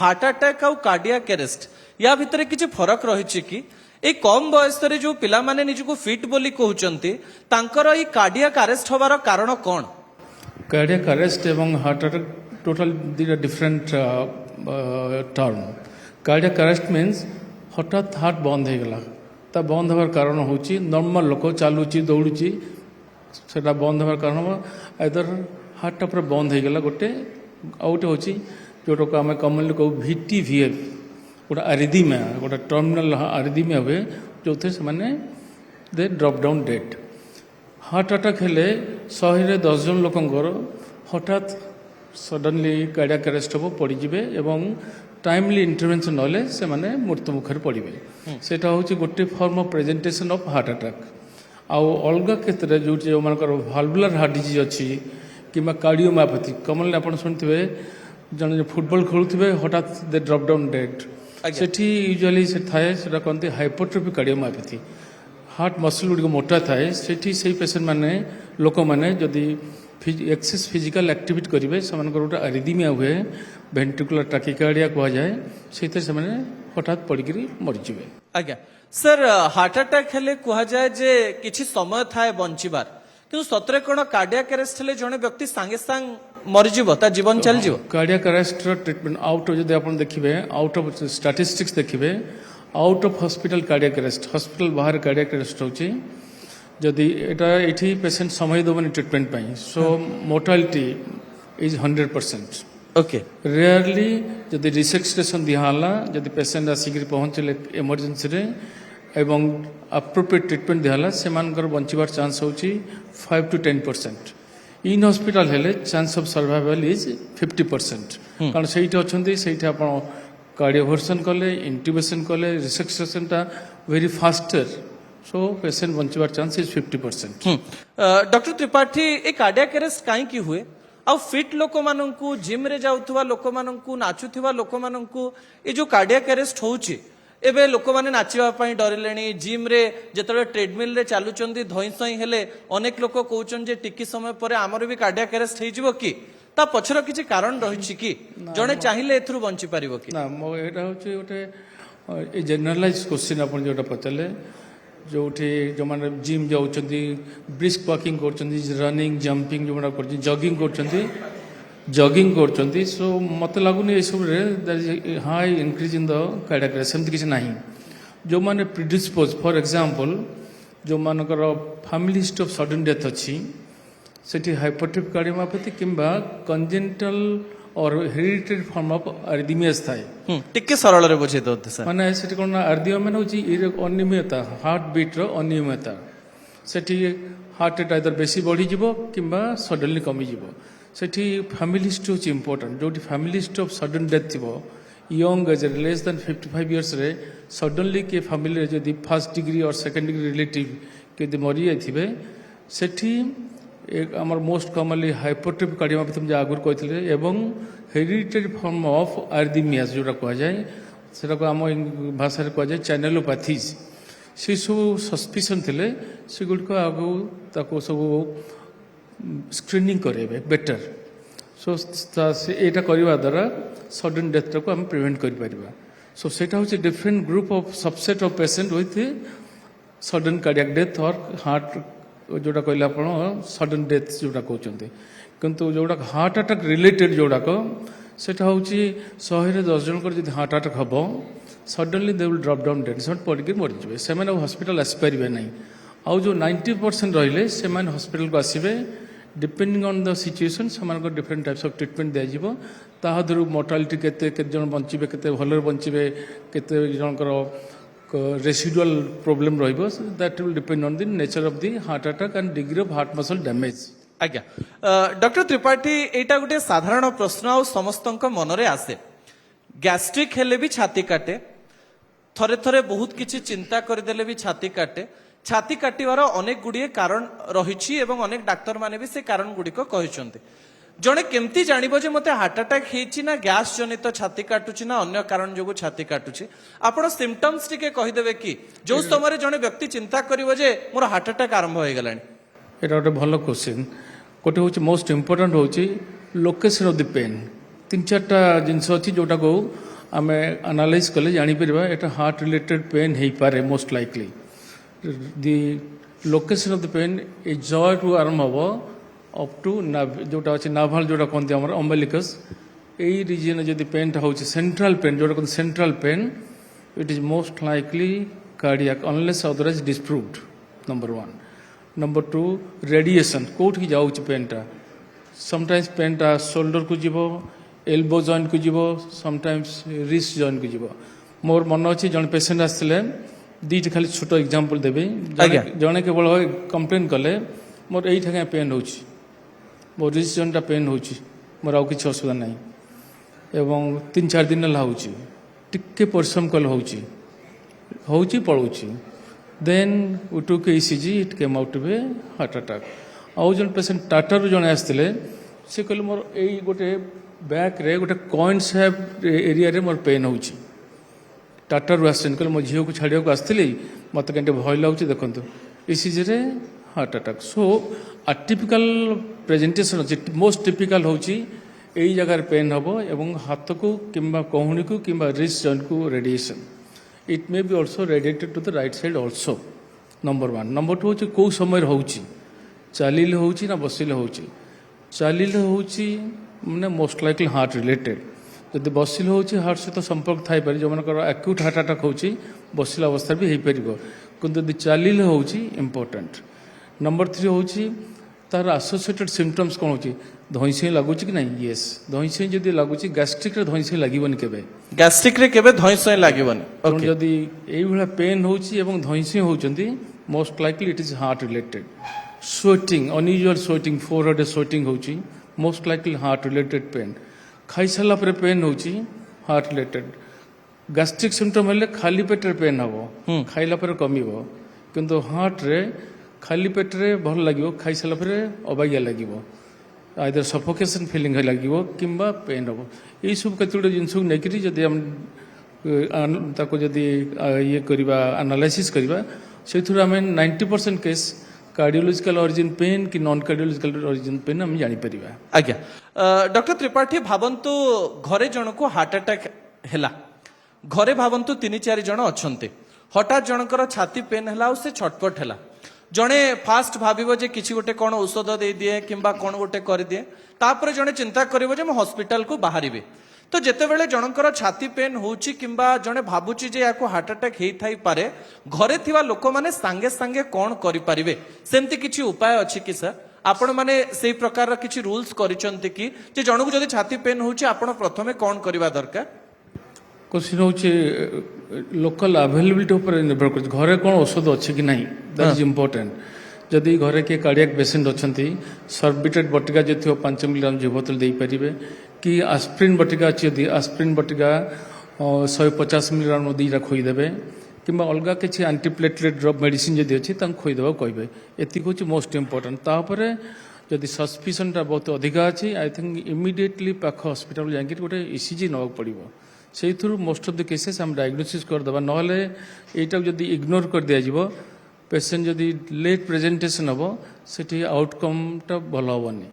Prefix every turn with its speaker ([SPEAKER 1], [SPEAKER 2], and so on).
[SPEAKER 1] Heart attack आउ cardiac arrest या भितर किसी फरक रही कि ए कम बयस जो पिला माने निजको फिट बोली कहउचंती तांकर ई कार्डियाक अरेस्ट होबार कारण कौन?
[SPEAKER 2] कार्डियक अरेस्ट एवं heart attack total different term. Cardiac arrest means हठात हार्ट बंद हो गला। ता बंद हबार कारण होची नॉर्मल लोक चालुची दौड़ुची सेटा बंद हबार कारण आइदर हार्ट पूरा बंद हो गला गोटे आउटे होची जोटा को आम कमनली कहू VTVF गोटे आरिदीमिया गोटे टर्मिनाल आरिदीमिया हुए जो से माने they drop down dead. Heart attack हेले 110 जन लोकंकर हठात सडनली कार्डियक अरेस्ट हम पड़े एवं टाइमली इंटरवेंशन नले से माने मृत्यु मुखर पड़े। सेटा होची गोटे form of presentation of heart attack. आउ अलग क्षेत्र में जो मानकर भाल्वुलर हार्ट डिजीज अच्छी कि कार्डियोमायोपैथी कमनली आप शुणुवे जन फुटबॉल खेलुवे हठात दे ड्रॉप डाउन डेड सेठी यूजुअली से थाए सेटा कहते हाइपरट्रोफिक कार्डियोमायोपैथी। हार्ट मसल गुड़ मोटा थाए सेठी से पेसेंट माने लोक मैंने जदि एक्सेस फिजिकल एक्टिविटी करेंगे से गोटे आरिदीमिया हुए वेंट्रिकुलर टाकिकार्डिया कह जाए से हठात पड़क मरीजे।
[SPEAKER 1] आज्ञा सर हार्ट अटैक हेले कह जाए जे किछि समय थाए बंचिबार किंतु सतरे कोन कार्डियक अरेस्ट हेले जने व्यक्ति सांगे सांग मरीजिवो ता जीवन चल जीवो।
[SPEAKER 2] कार्डियक अरेस्ट ट्रीटमेंट आउट जदि आपण देखिबे आउट ऑफ स्टैटिस्टिक्स देखिबे out of hospital cardiac arrest hospital बाहर कार्डियक अरेस्ट होची जदि एटा एठी पेशेंट समय दबनी ट्रीटमेंट पाई so mortality is 100%।
[SPEAKER 1] Okay
[SPEAKER 2] rarely जदि रिसेक्सेशन दिहाला जदि पेशेंट आसिक पहुँचले इमरजेंसी रे एवं अप्रोप्रिएट ट्रीटमेंट दिहाला से मानकर बंचिबार चांस होची 5 to 10%। इन हॉस्पिटल हेले चांस ऑफ सर्वाइवल इज 50% कारण सेठी अछंती सेठी आपण कार्डियोवर्सन कले इंट्यूबेशन कले रिसेक्सेशन ता वेरी फास्टर सो पेशेंट बंचिबार चांस इज 50%।
[SPEAKER 1] डॉक्टर त्रिपाठी ए कार्डियक अरेस्ट काई की हुए आ फिट लोक माननकु जिम रे जाउथवा लोक माननकु नाचुथवा लोक माननकु ए जो कार्डियक अरेस्ट होउची एबे लोक माने नाचिबा पई डरिलेनी जिम रे जेतले ट्रेडमिल रे चालुचंदी धई सई हेले अनेक लोक कहउचन जे टिकी समय परे हमर भी कार्डियक अरेस्ट हेजिवो कि ता पछर किछि कारण रहिछि कि जणे चाहिले एथरु बंची परिवो कि
[SPEAKER 2] ना मो एटा होची ओटे ए जनरलाइज क्वेश्चन अपन जोटा पचले जोठी जो माने जिम जाउचंदी ब्रिस्क वॉकिंग करचंदी रनिंग जंपिंग जो माने करचंदी जॉगिंग करचंदी सो मते लागुनी ए सब रे high increase in the cardiac arrest सेमति किछ नाही। जो माने प्रिडिस्पोज फॉर एग्जांपल जो मानकर family history of sudden death अच्छी सेठी हाइपरट्रोफिक कार्डियोमायोपैथी किंबा congenital or hereditary form of arrhythmias थाए
[SPEAKER 1] टिके सरल रे बुझे दो सर
[SPEAKER 2] माने सेठी कोन आरिदीमिया माने होची अनियमितता हार्ट बीट रो अनियमितता सेठी हार्ट रेट आइदर बेसी बढ़ी जिवो किंबा सडनली कमी जिवो सेठी फैमिली हिस्ट्री होची इंपोर्टेंट जोटी family history of sudden death थिवो young age less than 55 years रे सडनली के फैमिली रे जदी first degree or second degree relative के दि मरी जाइथिबे सेठी एक आमर मोस्ट कॉमनली हाइपरट्रोफिक कार्डियोमायोपैथी जे आगुर कहथिले एवं हेरिडिटरी फॉर्म ऑफ आरिदीमियास जोटा कह जाए सेटा को आम भाषा रे कह जाए चैनलोपैथीज से सब सस्पिशन थिले से गुड को आगु ताको सब स्क्रीनिंग करेबे बेटर सो एटा करबा द्वारा सडन डेथ को हम प्रिवेंट कर परिबा। सो सेटा होची different group of subset of patient with sudden cardiac death और हार्ट जोटा कहले आपण सडन डेथ जोटा कहउचंती किंतु जोटा हार्ट अटैक रिलेटेड जोटाक सेटा होची 110 जन कर जदि हार्ट अटैक हबो suddenly they will drop down dead से पड़के मर जबे से माने हॉस्पिटल आसी परिबे नै आउ जो 90% रहिले से माने हॉस्पिटल को आसीबे डिपेंडिंग ऑन द सिचुएशन से डिफरेंट टाइप्स ऑफ ट्रीटमेंट दिया जिवो ताहा दरु मोर्टालिटी केते जन बंचिबे केते भलर बंचिबे केते जनकर रेसिडुअल प्रॉब्लम रहिबो that will depend on the nature of the heart attack and degree of heart muscle damage.
[SPEAKER 1] आज्ञा डॉक्टर त्रिपाठी एटा गुटे साधारण प्रश्न आ समस्तक मनरे आसे गैस्ट्रिक हेले भी छाती काटे थरे थरे बहुत किछि चिंता करदेले भी छाती काटे छाती काटिवार अनेक गुड़िए कारण रही अनेक डाक्तर माने भी से कारण गुड़िक कहते जड़े केमती जानव जे मते हार्ट अटैक होती ना गैस जनित छाती काटुची ना अन्य कारण जो छाती काटुची आपण सिम्पटम्स टिके कहीदेवे कि जो समय जड़े व्यक्ति चिंता करिवो जे मोर हार्ट अटैक आरंभ हो गलानी।
[SPEAKER 2] एटा गोटे भल क्वेश्चन गोटे हूँ मोस्ट इम्पोर्टाट हूँ लोकेशन ऑफ द पेन तीन चार्टा जिनस अच्छी जोटा को आम एनालाइज कले जापर एटा हार्ट रिलेटेड पेन हो पारे most likely the location of the pain ए जॉय टू आर्म हम अप टू जोटा अच्छे नाभाल जोटा कहते हैं अम्बिलिकस यही रिजन जब पेन हो सेंट्रल पेन जोटा कहते central pain it is most likely cardiac unless otherwise disproved number one number two radiation कौटी जाऊँ पेनटा समटाइम्स पेनटा शोल्डर को जीव एल्बो जॉइंट को जीव समटाइम्स रिस्ट जॉइंट को जीव मोर मन अच्छे जन पेसेंट आसते दीट खाली छोट एग्जांपल देवी जड़े केवल कंप्लेन कले मोर यही ठेका पेन हो मोर रिस्ट जॉइंटा पेन हो मोर आउ किसी असुविधा ना एवं 3-4 दिन टिके परिश्रम कल हो पड़ोची then we took ECG it came out to be heart attack आउ जन पेसेंट टाटा जड़े आसते से कहले मोर यही गोटे बैक रे गोटे कॉइन शेप एरिया रे मोर पेन हो टाटा रू आस कहले मो झील को छाड़िया को आसती मत कहीं भय लगुच देखो ईसीजी रे हार्ट अटैक सो आटिपिकल प्रेजेंटेशन अच्छे मोस्ट टिपिकल हूँ यही जगार पेन हम एवं हाथ को किंबा कहूणी को किंबा रिस्ट जॉइंट को radiation it may be also radiated to the right side also number one number two हूँ कौ समय हो चलिले हो बसिले हो चलिले हो मैंने मोस्ट लाइकली हार्ट रिलेटेड जब बसिले हो हार्ट सहित संपर्क थाई पारे जो मनकर एक्यूट हार्ट अटैक हो बसिला अवस्था भी हो पार किंतु जब चलिले हो इम्पोर्टेंट नंबर 3 हूँ तार आसोसिएटेड सिम्पटम्स कौन हो धईसी लगुच कि नहीं येस धईसी जदि लगुच गैस्ट्रिक रे धईसी लगन के
[SPEAKER 1] गैस्ट्रिक रे केबे धईसी लागबन
[SPEAKER 2] जदि एई भला पेन होची एवं धईसी होचंती most likely it is heart related sweating unusual sweating forehead sweating होची most likely heart related pain खाई सारा पर पेन होची हार्ट रिलेटेड गैस्ट्रिक सिम्पटम हेले खाली पेट रे पेन हबो खाइला पर कमिबो किंतु हार्ट रे खाली पेट रे भल लगे खाई सारा पर अबागिया लगे आइदर सफोकेशन फिलिंग लगे किंबा पेन हम यही सब कतोटे जिनस नहीं जदि जदि ये करवा एनालाइसिस करवा से आम 90% केस कार्डियोलॉजिकल ओरिजिन पेन कि नॉन कार्डियोलॉजिकल ओरिजिन पेन आम जापर
[SPEAKER 1] आज्ञा डॉक्टर त्रिपाठी भावंतु घरे जन को हार्ट अटैक हैला घरे भावंतु 3-4 जन अच्छे हठात जनकर छाती पेन है से छटपट है जड़े फास्ट भाव जे किसी गोटे कौन औषध दे दिए किंबा कौन गोटे कर दिए तापर जड़े चिंता करिवो जे हॉस्पिटल को बाहरिबे तो जेतेबेले जनकर छाती पेन होउची किंबा जड़े भाबुची जे याको हार्ट अटैक हेई थाई पारे घरे थिवा लोक माने सांगे सांगे कौन करि परिबे सेमती किछि उपाय अछि कि सर आपण माने सेई प्रकार किछि रूल्स करिसंती कि जे जनकु जदि छाती पेन होउची आपण प्रथमे कौन करिवा दरकार
[SPEAKER 2] क्वेश्चन हूँ लोकल अवेलेबिलिटी उपर निर्भर कर घरे कौन औषध अच्छे कि नहीं दैट इज इम्पोर्टेंट जदि घरे किए कार्डियक पेसेंट अच्छा सर्बिटेड बटिका जो थी 5 मिलीग्राम जीव बोतल दे पारे कि आस्प्रिन बटिका अच्छी आस्प्रिन बटिका 150 मिलीग्राम दीटा खोईदेवे कि अलग किसी एंटीप्लेटलेट ड्रप मेडिसिन जदि अच्छी खोईदेवा कहे एति हूँ मोस्ट इम्पोर्टेंट तापर जदि सस्पिशनटा बहुत अधिका अच्छी आई थिंक इमिडिएटली पाख हॉस्पिटल जाकि गोटे ईसीजी नवाक पड़ो से मोस्ट ऑफ द केसेस हम डायग्नोसिस करदे ना यहाँ जदि इग्नोर कर दिया पेसेंट जदि लेट प्रेजेंटेशन हम से आउटकम टा भल हेनी।